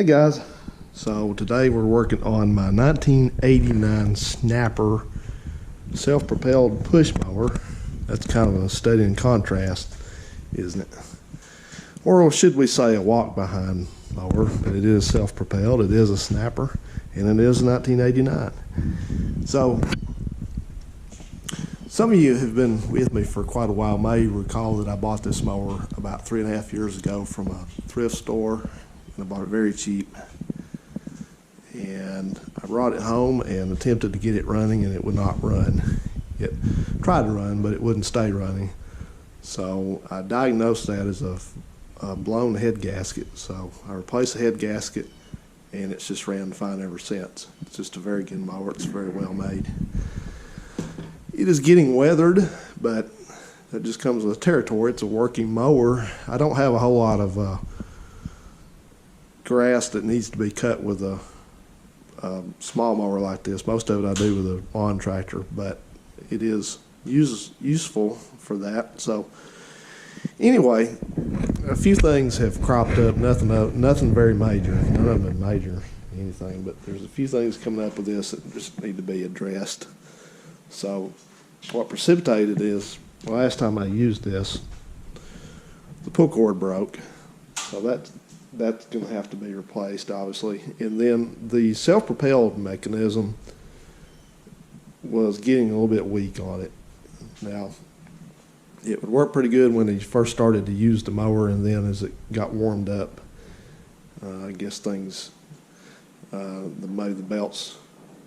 Hey guys, so today we're working on my 1989 Snapper self-propelled push mower. That's kind of a study in contrast, isn't it? Or should we say a walk-behind mower, but it is self-propelled, it is a Snapper, and it is 1989. So, some of you have been with me for quite a while may recall that I bought this mower about 3.5 years ago from a thrift store. I bought it very cheap, and I brought it home and attempted to get it running, and it would not run. It tried to run, but it wouldn't stay running. So I diagnosed that as a blown head gasket. So I replaced the head gasket, and it's just ran fine ever since. It's just a very good mower. It's very well made. It is getting weathered, but that just comes with the territory. It's a working mower. I don't have a whole lot of grass that needs to be cut with a small mower like this. Most of it I do with a lawn tractor, but it is useful for that. So anyway, a few things have cropped up. Nothing very major. None of them major anything, but there's a few things coming up with this that just need to be addressed. So what precipitated is, the last time I used this, the pull cord broke. So that's going to have to be replaced, obviously. And then the self-propelled mechanism was getting a little bit weak on it. Now, it would work pretty good when you first started to use the mower, and then as it got warmed up, I guess things, maybe the belts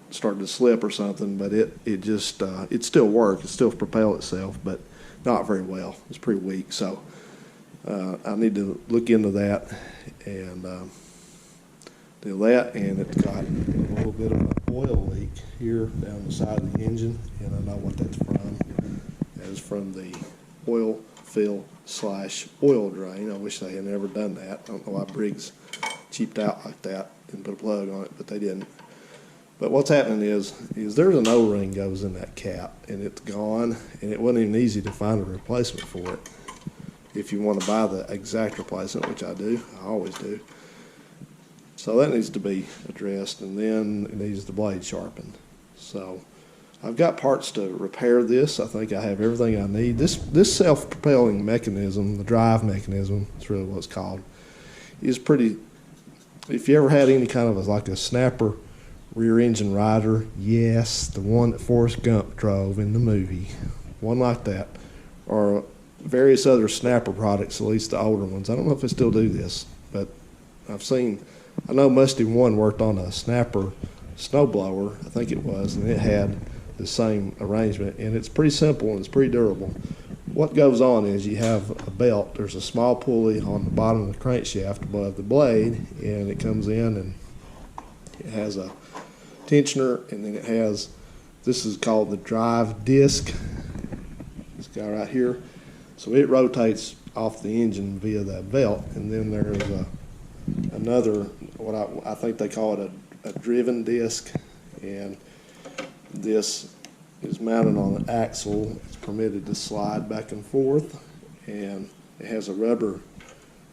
started to slip or something, but it still worked. It still propelled itself, but not very well. It's pretty weak. So I need to look into that and do that. And it's got a little bit of an oil leak here down the side of the engine, and I know what that's from. That is from the oil fill / oil drain. I wish they had never done that. I don't know why Briggs cheaped out like that and put a plug on it, but they didn't. But what's happening is there's an O-ring goes in that cap, and it's gone, and it wasn't even easy to find a replacement for it. If you want to buy the exact replacement, which I do, I always do. So that needs to be addressed, and then it needs the blade sharpened. So I've got parts to repair this. I think I have everything I need. This self-propelling mechanism, the drive mechanism, that's really what it's called, is pretty, if you ever had any kind of like a Snapper rear engine rider, yes, the one that Forrest Gump drove in the movie, one like that, or various other Snapper products, at least the older ones. I don't know if they still do this, but I know Musty One worked on a Snapper snowblower, I think it was, and it had the same arrangement, and it's pretty simple and it's pretty durable. What goes on is you have a belt, there's a small pulley on the bottom of the crankshaft above the blade, and it comes in and it has a tensioner, and then it has, this is called the drive disc, this guy right here. So it rotates off the engine via that belt, and then there's another, what I think they call it a driven disc, and this is mounted on an axle. It's permitted to slide back and forth, and it has a rubber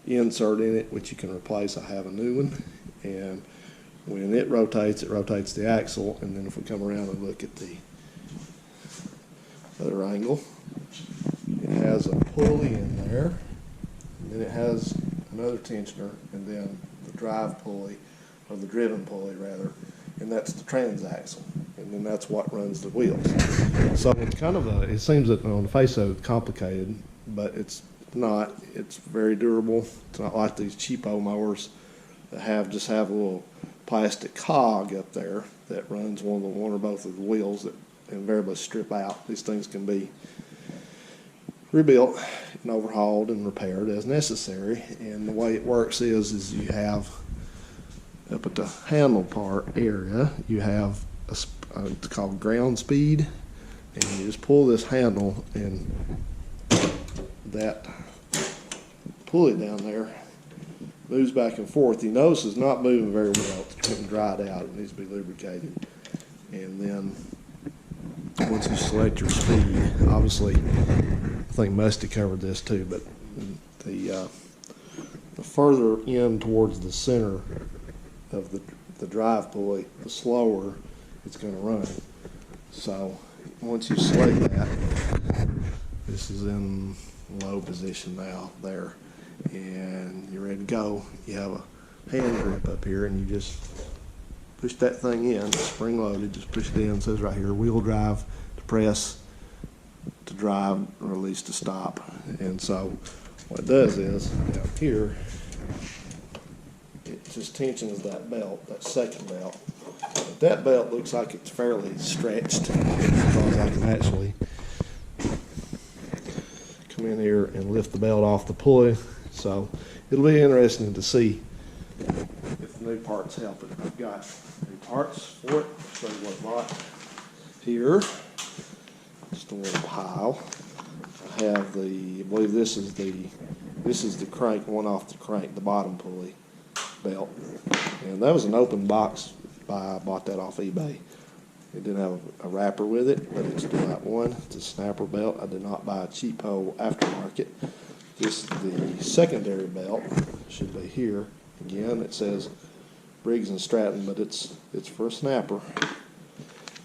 insert in it which you can replace. I have a new one, and when it rotates the axle, and then if we come around and look at the other angle, it has a pulley in there, and then it has another tensioner, and then the drive pulley, or the driven pulley rather, and that's the transaxle, and then that's what runs the wheels. So it's kind of it seems that on the face of it, it's complicated, but it's not. It's very durable. It's not like these cheapo mowers that just have a little plastic cog up there that runs one or both of the wheels that invariably strip out. These things can be rebuilt and overhauled and repaired as necessary. And the way it works is you have up at the handle part area, you have it's called ground speed, and you just pull this handle, and that pulley down there moves back and forth. You notice it's not moving very well. It's getting dried out. It needs to be lubricated. And then once you select your speed, obviously, I think Musty covered this too, but the further in towards the center of the drive pulley, the slower it's going to run. So once you select that, this is in low position now there, and you're ready to go. You have a hand grip up here, and you just push that thing in, spring loaded, just push it in. It says right here, wheel drive to press, to drive, or release to stop. And so what it does is, down here, it just tensions that belt, that second belt. But that belt looks like it's fairly stretched, because I can actually come in here and lift the belt off the pulley. So it'll be interesting to see if the new parts help it. I've got new parts for it. Show you what I bought here. Just a little pile. I have I believe this is the crank, one off the crank, the bottom pulley belt. And that was an open box. I bought that off eBay. It didn't have a wrapper with it, but it's the right one. It's a snapper belt. I did not buy a cheapo aftermarket. This is the secondary belt. Should be here. Again, it says Briggs and Stratton, but it's for a snapper.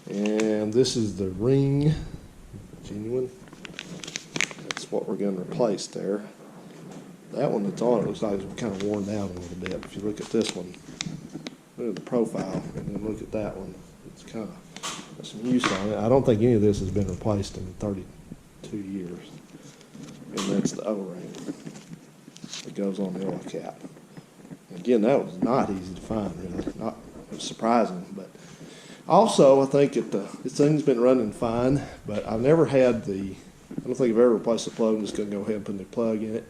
And this is the ring, genuine. That's what we're going to replace there. That one that's on it looks like it's kind of worn down a little bit. If you look at this one, look at the profile, and then look at that one. It's kind of got some use on it. I don't think any of this has been replaced in 32 years. And that's the O-ring that goes on the oil cap. Again, that was not easy to find, really. It was surprising, but also I think this thing's been running fine, but I've never had I don't think I've ever replaced the plug. I'm just going to go ahead and put a new plug in it.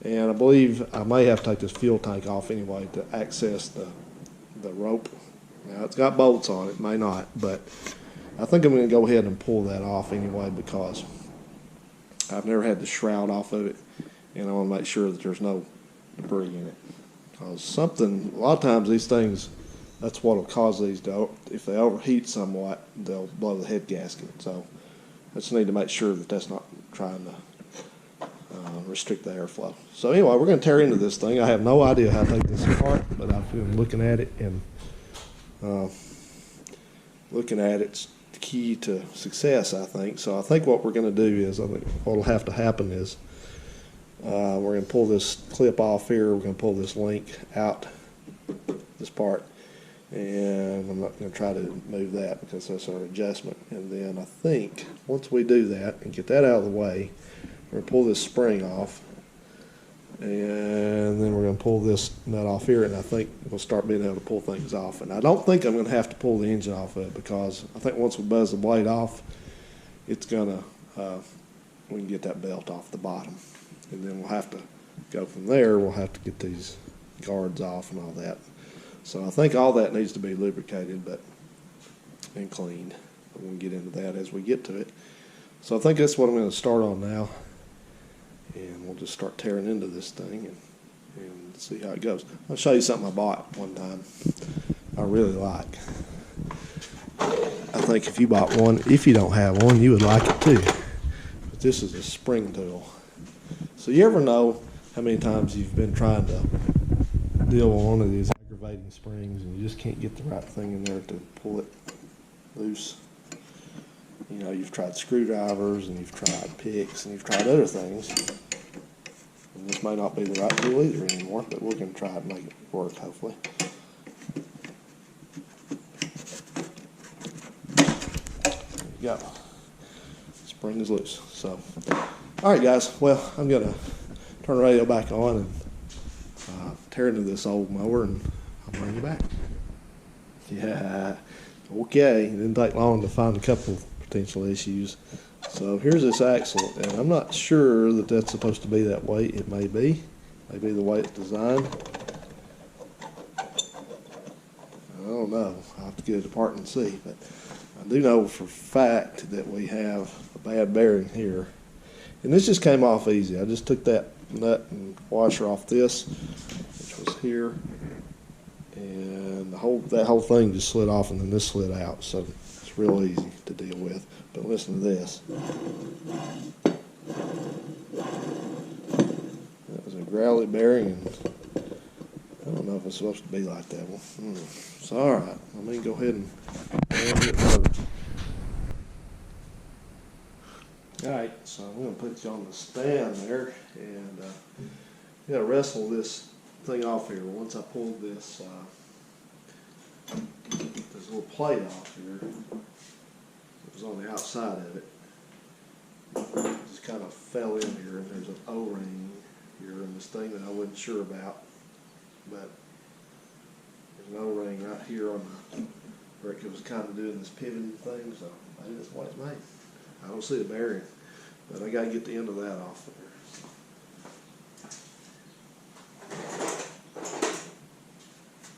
And I believe I may have to take this fuel tank off anyway to access the rope. Now, it's got bolts on it, may not, but I think I'm going to go ahead and pull that off anyway, because I've never had the shroud off of it, and I want to make sure that there's no debris in it. Because a lot of times these things, that's what will cause these if they overheat somewhat, they'll blow the head gasket. So I just need to make sure that that's not trying to restrict the airflow. So anyway, we're going to tear into this thing. I have no idea how to take this apart, but I've been looking at it, and looking at it's the key to success, I think. So I think what we're going to do is, I think what will have to happen is we're going to pull this clip off here. We're going to pull this link out, this part, and I'm not going to try to move that because that's our adjustment. And then I think once we do that and get that out of the way, we're going to pull this spring off, and then we're going to pull this nut off here, and I think we'll start being able to pull things off. And I don't think I'm going to have to pull the engine off of it, because I think once we buzz the blade off, it's going to, we can get that belt off the bottom. And then we'll have to go from there. We'll have to get these guards off and all that. So I think all that needs to be lubricated and cleaned. But we'll get into that as we get to it. So I think that's what I'm going to start on now. And we'll just start tearing into this thing and see how it goes. I'll show you something I bought one time I really like. I think if you bought one, if you don't have one, you would like it too. But this is a spring tool. So you ever know how many times you've been trying to deal with one of these aggravating springs and you just can't get the right thing in there to pull it loose? You know, you've tried screwdrivers and you've tried picks and you've tried other things. And this may not be the right tool either anymore, but we're going to try and make it work, hopefully. There you go. Spring is loose. So, all right, guys. Well, I'm going to turn the radio back on and tear into this old mower, and I'll bring you back. Yeah. Okay. It didn't take long to find a couple of potential issues. So here's this axle, and I'm not sure that that's supposed to be that way. It may be the way it's designed. I don't know. I'll have to get it apart and see, but I do know for a fact that we have a bad bearing here, and this just came off easy. I just took that nut and washer off this, which was here, and that whole thing just slid off, and then this slid out. So it's real easy to deal with. But listen to this. That was a growly bearing, and I don't know if it's supposed to be like that. Well, it's all right. Let me go ahead and get started. All right, so I'm going to put you on the stand there, and you got to wrestle this thing off here. Once I pulled this little plate off here, it was on the outside of it. It just kind of fell in here, and there's an O-ring here in this thing that I wasn't sure about, but there's an O-ring right here on the where it was kind of doing this pivoting thing, so maybe that's what it's made. I don't see a bearing, but I got to get the end of that off there.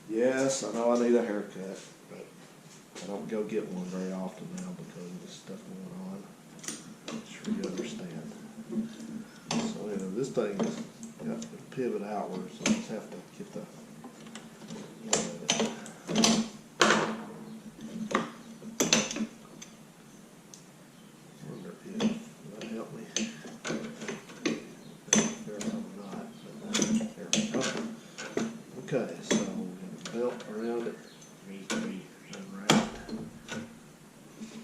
Yes, I know I need a haircut, but I don't go get one very often now because of this stuff going on. I'm sure you understand. So anyway, this thing has got to pivot outward, so I just have to get the wonder if that'll help me. There I'm not, but there we go. Okay, so we're going to belt around it.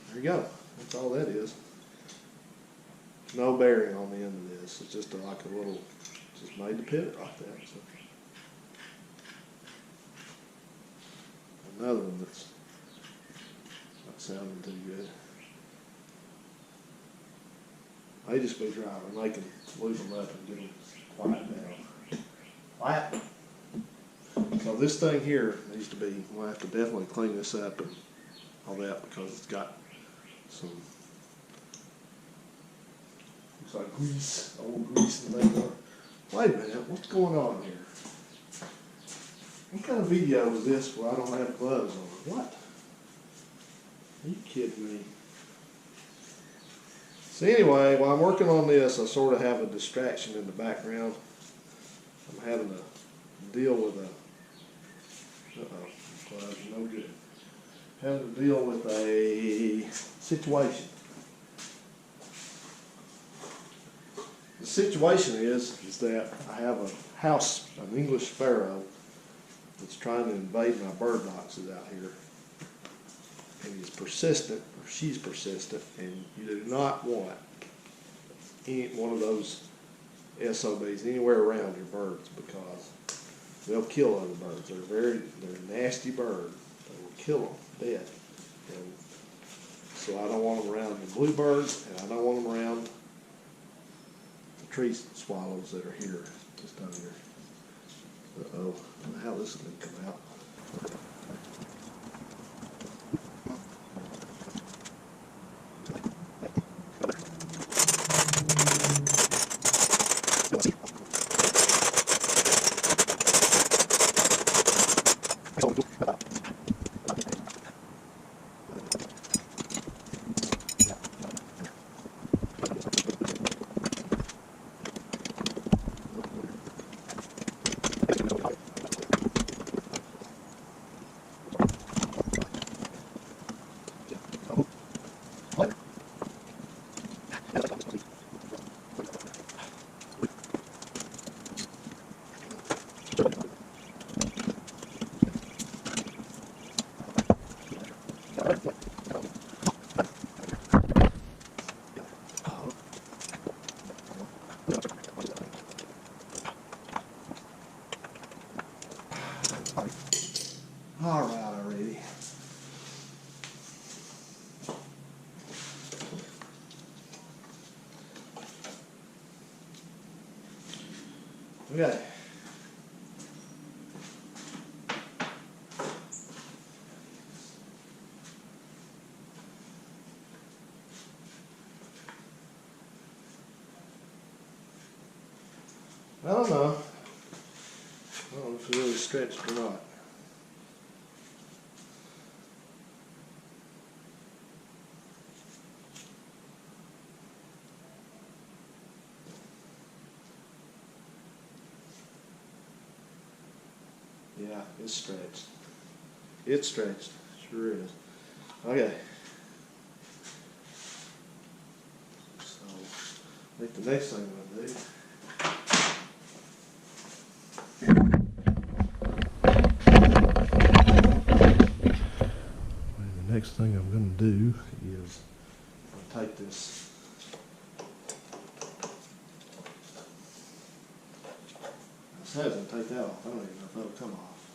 There you go. That's all that is. No bearing on the end of this. It's just like a little, just made to pivot like that. So. Another one that's not sounding too good. They just be driving. They can lose them up and get them quiet down. Quiet. So this thing here needs to be, we'll have to definitely clean this up and all that because it's got some, looks like grease, old grease and things on it. Wait a minute, what's going on here? What kind of video is this where I don't have gloves on? What? Are you kidding me? So anyway, while I'm working on this, I sort of have a distraction in the background. I'm having to deal with a, gloves are no good. Having to deal with a situation. The situation is that I have a house, an English sparrow, that's trying to invade my bird boxes out here. And he's persistent, or she's persistent, and you do not want any one of those SOBs anywhere around your birds because they'll kill other birds. They're nasty birds. They will kill them dead. And so I don't want them around the bluebirds, and I don't want them around the tree swallows that are here, just down here. Uh-oh, I don't know how this is going to come out. All right, already. Okay. I don't know. I don't know if it's really stretched or not. Yeah, it's stretched. It's stretched. Sure is. Okay. So, I think the next thing I'm going to do next thing I'm going to do is take this hasn't take that off. I don't even know if that'll come off.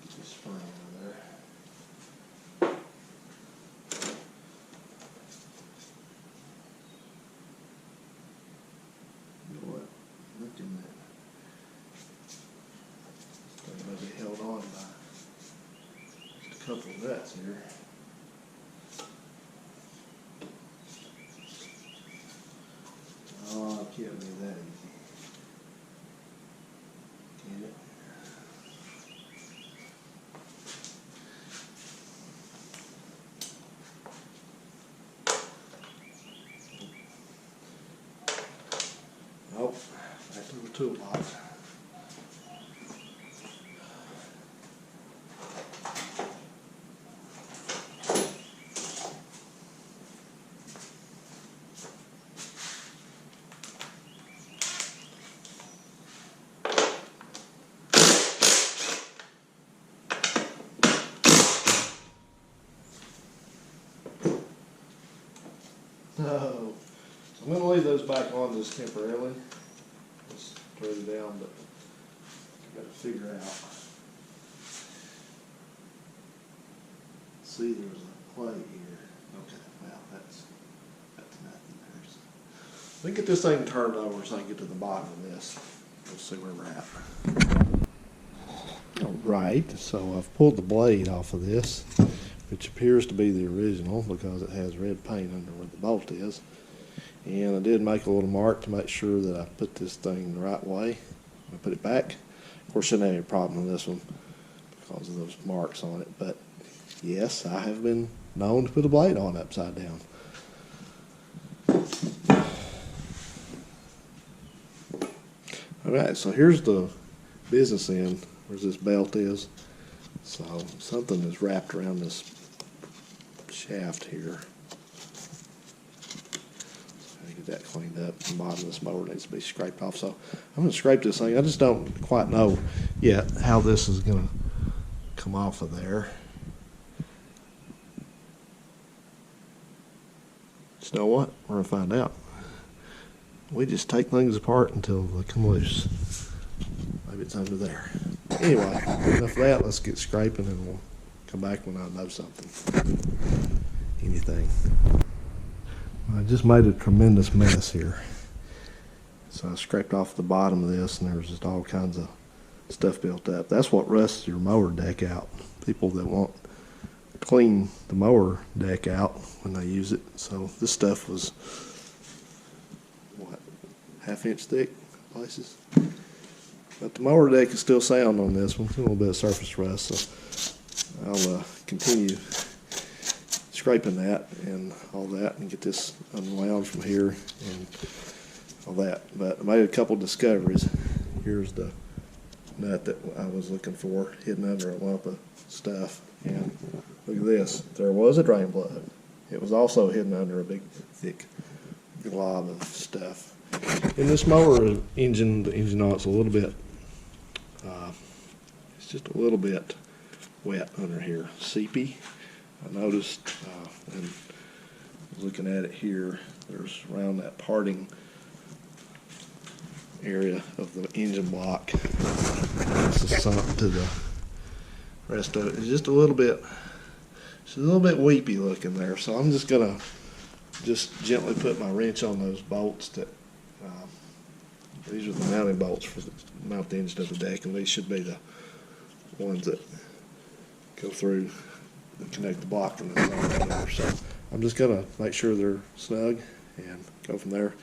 Get this spring out of there. You know what? Looking at it may be held on by just a couple of nuts here. Oh, it can't be that easy. Can it? Nope. Back to the toolbox. No. I'm going to leave those back on just temporarily. Just throw it down, but I've got to figure out. See, there's a plate here. Okay, well, that's nothing there. So let me get this thing turned over so I can get to the bottom of this. We'll see where we're at. All right, so I've pulled the blade off of this, which appears to be the original because it has red paint under where the bolt is. And I did make a little mark to make sure that I put this thing the right way. I put it back. Of course, shouldn't have any problem with this one because of those marks on it. But yes, I have been known to put a blade on upside down. All right, so here's the business end where this belt is. So something is wrapped around this shaft here. Get that cleaned up. The bottom of this mower needs to be scraped off. So I'm going to scrape this thing. I just don't quite know yet how this is going to come off of there. Just know what? We're going to find out. We just take things apart until they come loose. Maybe it's under there. Anyway, enough of that. Let's get scraping and we'll come back when I know something. Anything. I just made a tremendous mess here. So I scraped off the bottom of this and there's just all kinds of stuff built up. That's what rusts your mower deck out. People that want to clean the mower deck out when they use it. So this stuff was, what, ½ inch thick places? But the mower deck is still sound on this one. A little bit of surface rust. So I'll continue scraping that and all that and get this unwound from here and all that. But I made a couple discoveries. Here's the nut that I was looking for hidden under a lump of stuff. And look at this. There was a drain plug. It was also hidden under a big thick glob of stuff. In this mower engine, the engine on it's a little bit, it's just a little bit wet under here, seepy. I noticed, and looking at it here, there's around that parting area of the engine block. This is sunk to the rest of it. It's just a little bit weepy looking there. So I'm just gonna gently put my wrench on those bolts that. These are the mounting bolts for the mount the engine to the deck, and these should be the ones that go through and connect the block and the so I'm just gonna make sure they're snug and go from there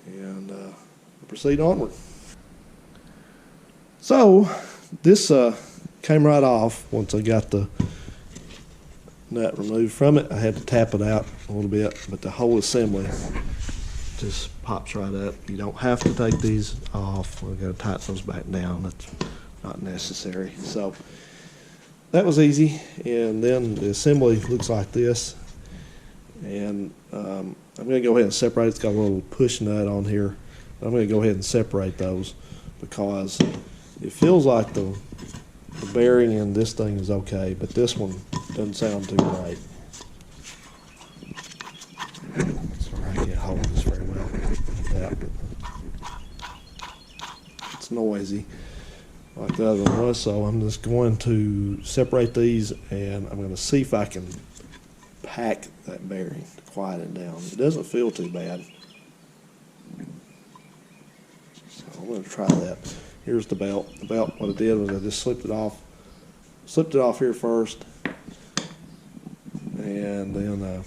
and proceed onward. So this came right off once I got the nut removed from it. I had to tap it out a little bit, but the whole assembly just pops right up. You don't have to take these off. We're going to tighten those back down. That's not necessary. So that was easy. And then the assembly looks like this. And I'm going to go ahead and separate. It's got a little push nut on here. I'm going to go ahead and separate those because it feels like the bearing in this thing is okay, but this one Doesn't sound too right. Sorry, I can't hold this very well. Yeah. It's noisy like the other one was, so I'm just going to separate these, and I'm going to see if I can pack that bearing to quiet it down. It doesn't feel too bad. So I'm going to try that. Here's the belt. The belt, what I did was I just slipped it off here first, and then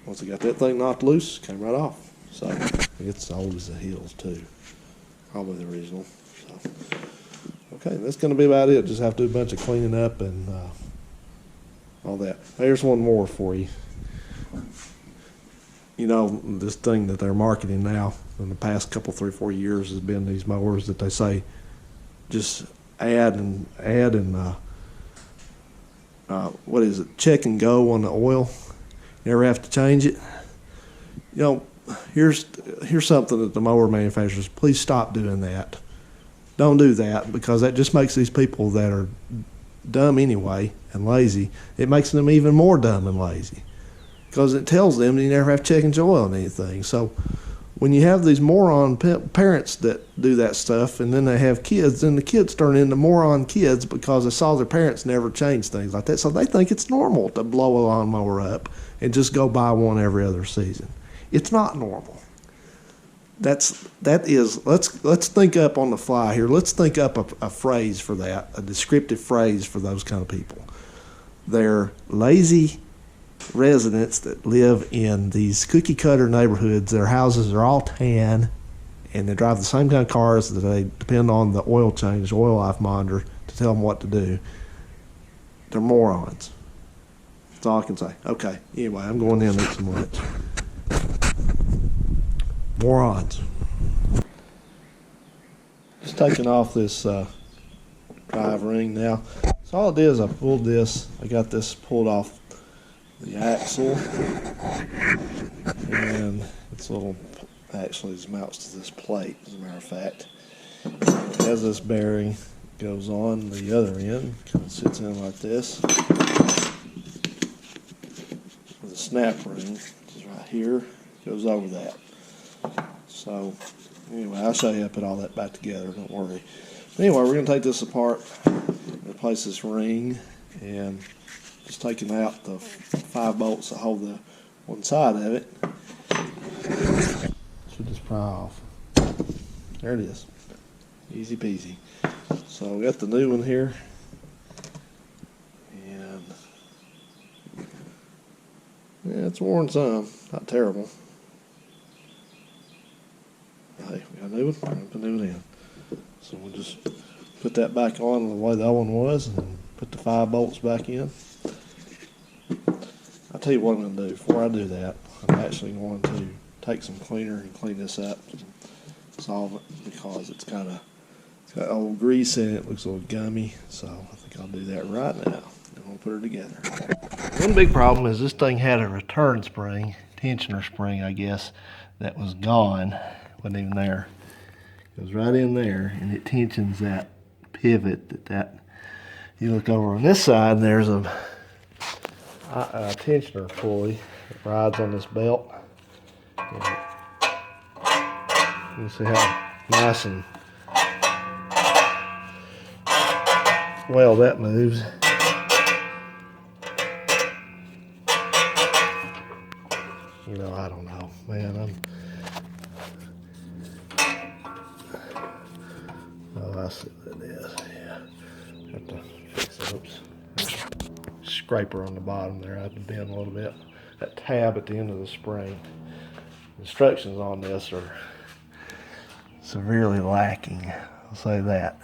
once I got that thing knocked loose, it came right off. So it's old as the hills too. Probably the original. So, okay, that's going to be about it. Just have to do a bunch of cleaning up and all that. Here's one more for you. You know, this thing that they're marketing now in the past couple, 3, 4 years has been these mowers that they say just add and what is it? Check and go on the oil. You never have to change it. You know, here's something that the mower manufacturers, please stop doing that. Don't do that, because that just makes these people that are dumb anyway and lazy, it makes them even more dumb and lazy, because it tells them that you never have to check and oil on anything. So when you have these moron parents that do that stuff, and then they have kids, then the kids turn into moron kids because they saw their parents never change things like that. So they think it's normal to blow a lawnmower up and just go buy one every other season. It's not normal. Let's think up on the fly here. Let's think up a phrase for that, a descriptive phrase for those kind of people. They're lazy residents that live in these cookie cutter neighborhoods. Their houses are all tan, and they drive the same kind of cars that they depend on the oil change, oil life monitor to tell them what to do. They're morons. That's all I can say. Okay, anyway, I'm going in and eat some lunch. Morons. Just taking off this drive ring now. So all I did is I pulled this. I got this pulled off the axle, and it's little, actually it mounts to this plate, as a matter of fact. As this bearing goes on the other end, kind of sits in like this, with a snap ring, which is right here, goes over that. So anyway, I'll show you how to put all that back together, don't worry. Anyway, we're going to take this apart, replace this ring, and just taking out the 5 bolts that hold the one side of it. Should just pry off. There it is. Easy peasy. So we got the new one here. And yeah, it's worn some. Not terrible. Hey, we got a new one. We're going to put a new one in. So we'll just put that back on the way the other one was, and put the 5 bolts back in. I'll tell you what I'm going to do. Before I do that, I'm actually going to take some cleaner and clean this up, solvent, because it's got old grease in it. It looks a little gummy, so I think I'll do that right now. And we'll put her together. One big problem is this thing had a return spring, tensioner spring, I guess, that was gone. Wasn't even there. It goes right in there, and it tensions that pivot. That you look over on this side, and there's a tensioner pulley that rides on this belt. You see how nice and well that moves. You know, I don't know, man. Oh, I see what it is. Yeah, have to fix it. Oops. Scraper on the bottom there. I have to bend a little bit. That tab at the end of the spring. Instructions on this are severely lacking. I'll say that.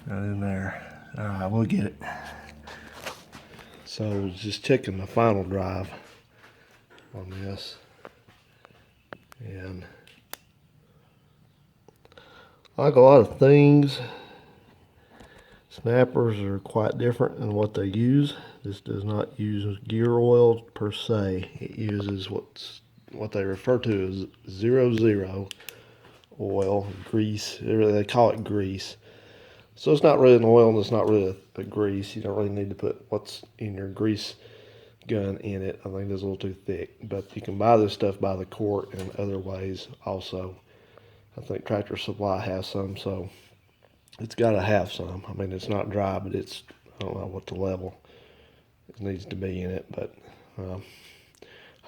Right in there. All right, we'll get it. So just checking the final drive on this, and like a lot of things, snappers are quite different in what they use. This does not use gear oil per se. It uses what they refer to as 00 oil, grease. They call it grease. So it's not really an oil and it's not really a grease. You don't really need to put what's in your grease gun in it. I think it's a little too thick. But you can buy this stuff by the quart and other ways also. I think Tractor Supply has some, so it's got to have some. I mean, it's not dry, but it's, I don't know what the level it needs to be in it. But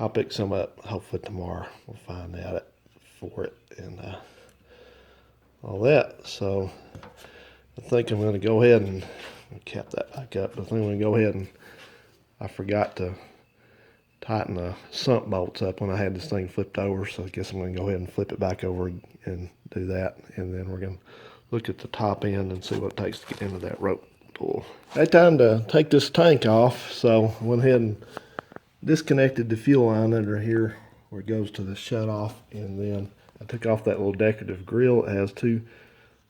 I'll pick some up hopefully tomorrow. We'll find out for it and all that. So I think I'm going to go ahead and cap that back up. I think I'm going to go ahead and I forgot to tighten the sump bolts up when I had this thing flipped over. So I guess I'm going to go ahead and flip it back over and do that. And then we're going to look at the top end and see what it takes to get into that rope pull. Had time to take this tank off. So I went ahead and disconnected the fuel line under here where it goes to the shut off. And then I took off that little decorative grill. It has two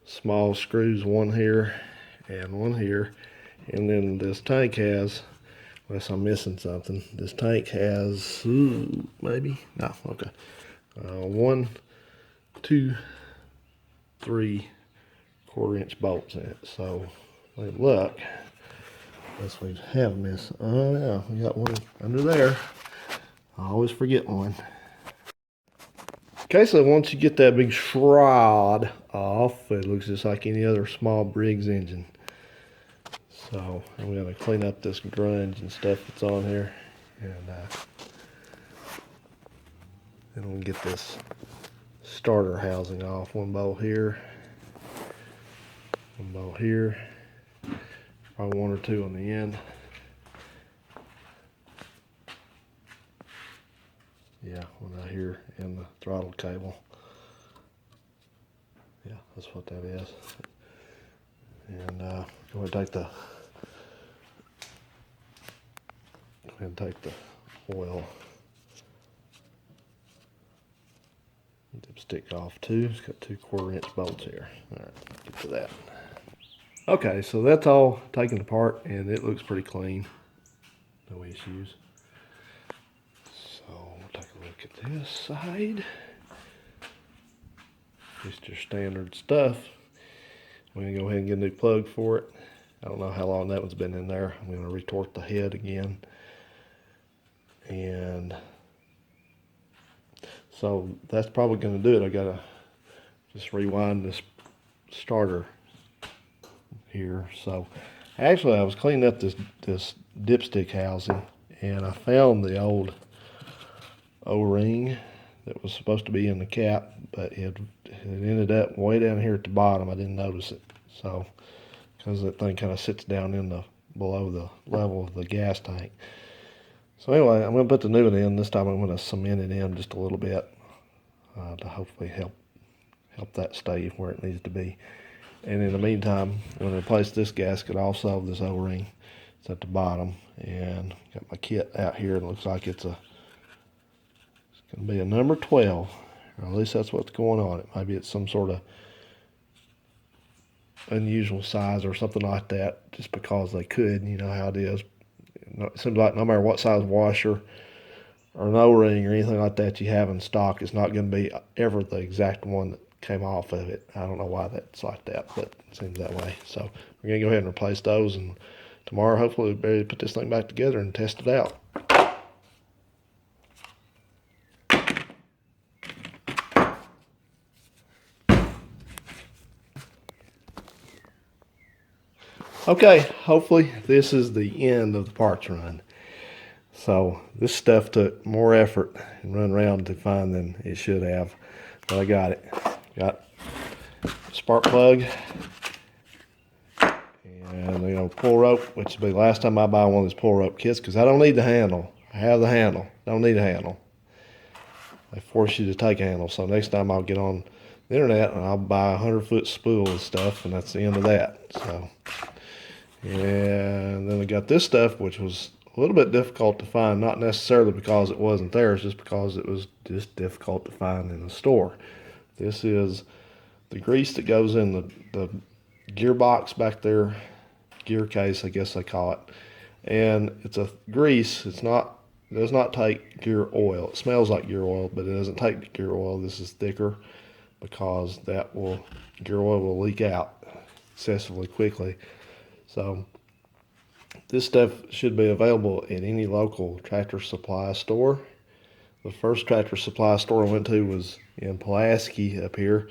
small screws, one here and one here. And then this tank has, unless I'm missing something, this tank has, maybe, no, okay. 1, 2, 3 quarter-inch bolts in it. So, with luck, unless we have missed, oh yeah, we got one under there. I always forget one. Okay, so once you get that big shroud off, it looks just like any other small Briggs engine. So I'm going to clean up this grunge and stuff that's on here, and then we'll get this starter housing off. One bolt here, one bolt here, probably one or two on the end. Yeah, one out here in the throttle cable. Yeah, that's what that is. And I'm going to take the oil dipstick off too. It's got 2 quarter-inch bolts here. All right, get to that. Okay, so that's all taken apart, and it looks pretty clean. No issues. So we'll take a look at this side. Just your standard stuff. We're going to go ahead and get a new plug for it. I don't know how long that one's been in there. I'm going to retort the head again. And so that's probably going to do it. I got to just rewind this starter here. So actually I was cleaning up this dipstick housing, and I found the old O-ring that was supposed to be in the cap, but it ended up way down here at the bottom. I didn't notice it. So because that thing kind of sits down in the below the level of the gas tank. So anyway, I'm going to put the new one in. This time I'm going to cement it in just a little bit to hopefully help that stay where it needs to be. And in the meantime, I'm going to replace this gasket also, this O-ring. It's at the bottom, and got my kit out here. It looks like it's going to be a number 12, or at least that's what's going on it. Maybe it's some sort of unusual size or something like that, just because they could. You know how it is. It seems like no matter what size washer or an O-ring or anything like that you have in stock, it's not going to be ever the exact one that came off of it. I don't know why that's like that, but it seems that way. So we're going to go ahead and replace those, and tomorrow hopefully we'll be able to put this thing back together and test it out. Okay, hopefully this is the end of the parts run. So this stuff took more effort and run around to find than it should have, but I got it. Got a spark plug and pull rope, which will be the last time I buy one of these pull rope kits, because I don't need the handle. I have the handle. Don't need a handle. They force you to take a handle. So next time I'll get on the internet and I'll buy a 100-foot spool of stuff, and that's the end of that. So. And then I got this stuff, which was a little bit difficult to find, not necessarily because it wasn't there, it's just because it was just difficult to find in the store. This is the grease that goes in the gearbox back there, gear case, I guess they call it. And it's a grease. It does not take gear oil. It smells like gear oil, but it doesn't take gear oil. This is thicker because gear oil will leak out. excessively quickly. So this stuff should be available at any local tractor supply store. The first tractor supply store I went to was in Pulaski up here,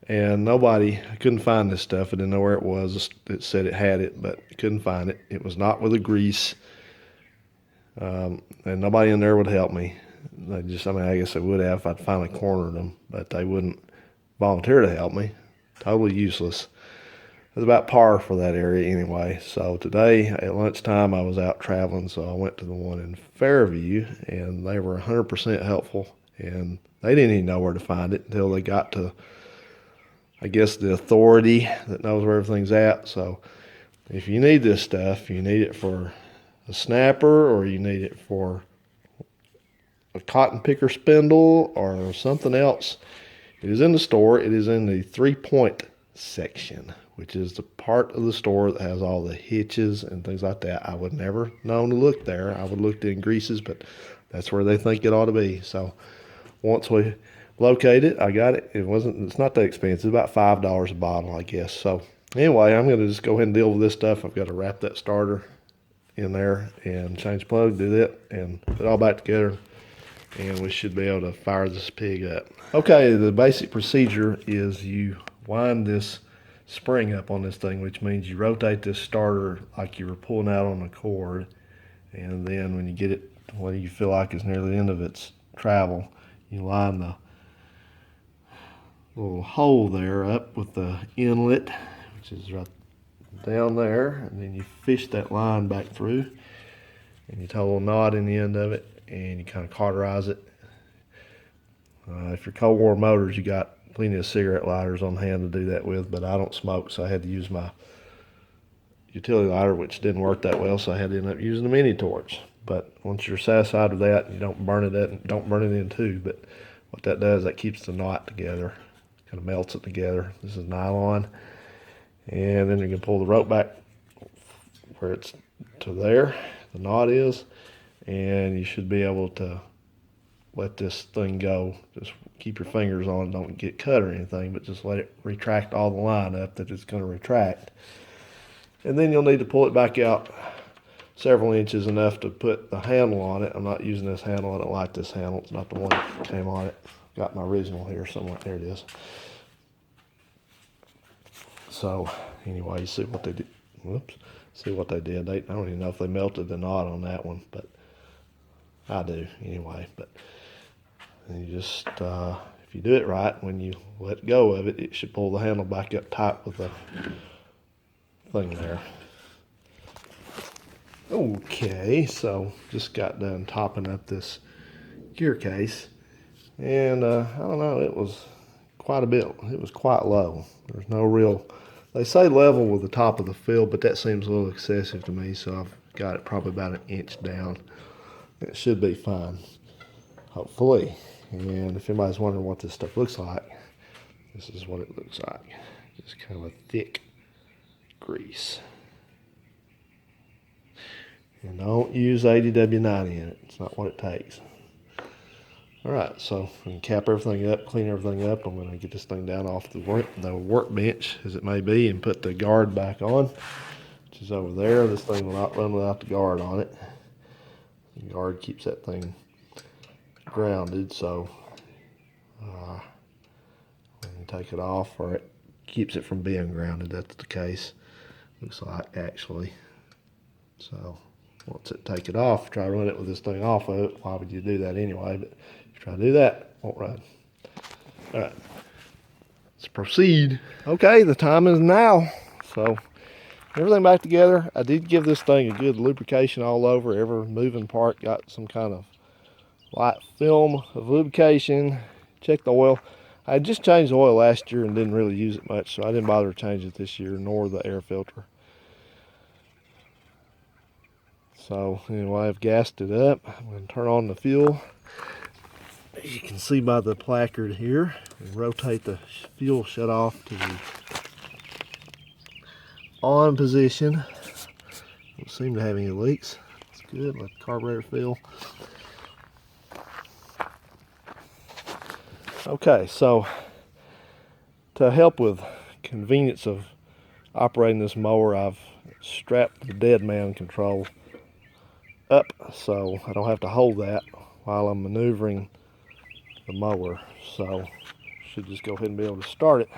and I couldn't find this stuff. I didn't know where it was. It said it had it, but couldn't find it. It was not with a grease, and nobody in there would help me. I guess they would have if I'd finally cornered them, but they wouldn't volunteer to help me. Totally useless. It was about par for that area anyway. So today at lunchtime I was out traveling, so I went to the one in Fairview, and they were 100% helpful, and they didn't even know where to find it until they got to, I guess, the authority that knows where everything's at. So if you need this stuff, you need it for a snapper, or you need it for a cotton picker spindle or something else, it is in the store. It is in the 3-point section, which is the part of the store that has all the hitches and things like that. I would never known to look there. I would look in greases, but that's where they think it ought to be. So once we locate it, I got it. It's not that expensive, about $5 a bottle, I guess. So anyway, I'm going to just go ahead and deal with this stuff. I've got to wrap that starter in there and change the plug, do that, and put it all back together, and we should be able to fire this pig up. Okay, the basic procedure is you wind this spring up on this thing, which means you rotate this starter like you were pulling out on a cord, and then when you get it to where you feel like it's near the end of its travel, you line the little hole there up with the inlet, which is right down there, and then you fish that line back through, and you tie a little knot in the end of it, and you kind of cauterize it. If you're cold war motors, you got plenty of cigarette lighters on hand to do that with, but I don't smoke, so I had to use my utility lighter, which didn't work that well, so I had to end up using a mini torch. But once you're satisfied with that, you don't burn it in two, but what that does, that keeps the knot together, kind of melts it together. This is nylon, and then you can pull the rope back where it's to there, the knot is, and you should be able to let this thing go. Just keep your fingers on it, don't get cut or anything, but just let it retract all the line up that it's going to retract. And then you'll need to pull it back out several inches, enough to put the handle on it. I'm not using this handle. I don't like this handle. It's not the one that came on it. Got my original here somewhere. There it is. So anyway, you see what they did. Whoops. See what they did. I don't even know if they melted the knot on that one, but I do anyway. But you just, if you do it right, when you let go of it, it should pull the handle back up tight with the thing there. Okay, so just got done topping up this gear case, and I don't know, it was quite a bit. It was quite low. There's no real, they say level with the top of the field, but that seems a little excessive to me, so I've got it probably about an inch down. It should be fine, hopefully. And if anybody's wondering what this stuff looks like, this is what it looks like. Just kind of a thick grease. And don't use 80W90 in it. It's not what it takes. Alright, so we can cap everything up, clean everything up. I'm going to get this thing down off the workbench, as it may be, and put the guard back on, which is over there. This thing will not run without the guard on it. The guard keeps that thing grounded, so when you take it off, or it keeps it from being grounded. That's the case, looks like, actually. So once it take it off, try to run it with this thing off of it. Why would you do that anyway? But if you try to do that, it won't run. All right, let's proceed. Okay, the time is now. So everything back together. I did give this thing a good lubrication all over. Every moving part got some kind of light film of lubrication. Check the oil. I just changed the oil last year and didn't really use it much, so I didn't bother to change it this year, nor the air filter. So anyway, I've gassed it up. I'm going to turn on the fuel. As you can see by the placard here, rotate the fuel shut off to the on position. Don't seem to have any leaks. It's good. Let the carburetor fill. Okay, so to help with convenience of operating this mower, I've strapped the dead man control up so I don't have to hold that while I'm maneuvering the mower. So should just go ahead and be able to start it.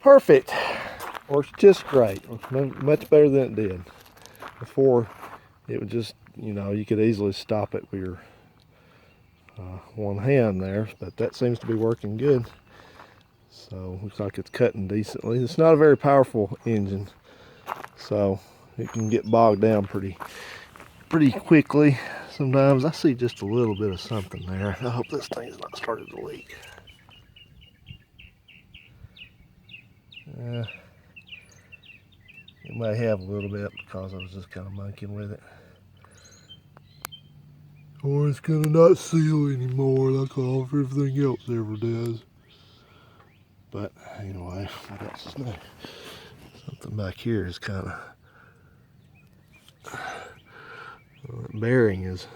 Perfect. Works just great. Much better than it did. Before, it would just, you could easily stop it with your one hand there, but that seems to be working good. So looks like it's cutting decently. It's not a very powerful engine, so it can get bogged down pretty quickly. Sometimes I see just a little bit of something there. I hope this thing's not started to leak. It may have a little bit because I was just kind of monkeying with it. Or it's gonna not seal anymore like all everything else ever does. But anyway, what else is new? Something back here is kind of, that bearing is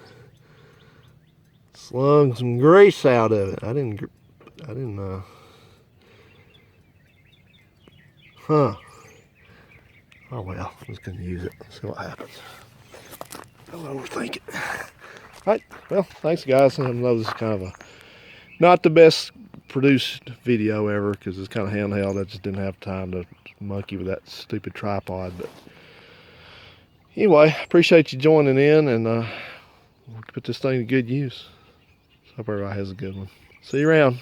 slung some grease out of it. I didn't, huh. Oh well, I'm just gonna use it, see what happens. Don't overthink it. Alright, well, thanks guys. I know this is kind of a, not the best produced video ever because it's kind of handheld. I just didn't have time to monkey with that stupid tripod. But anyway, appreciate you joining in, and we'll put this thing to good use. Hope everybody has a good one. See you around.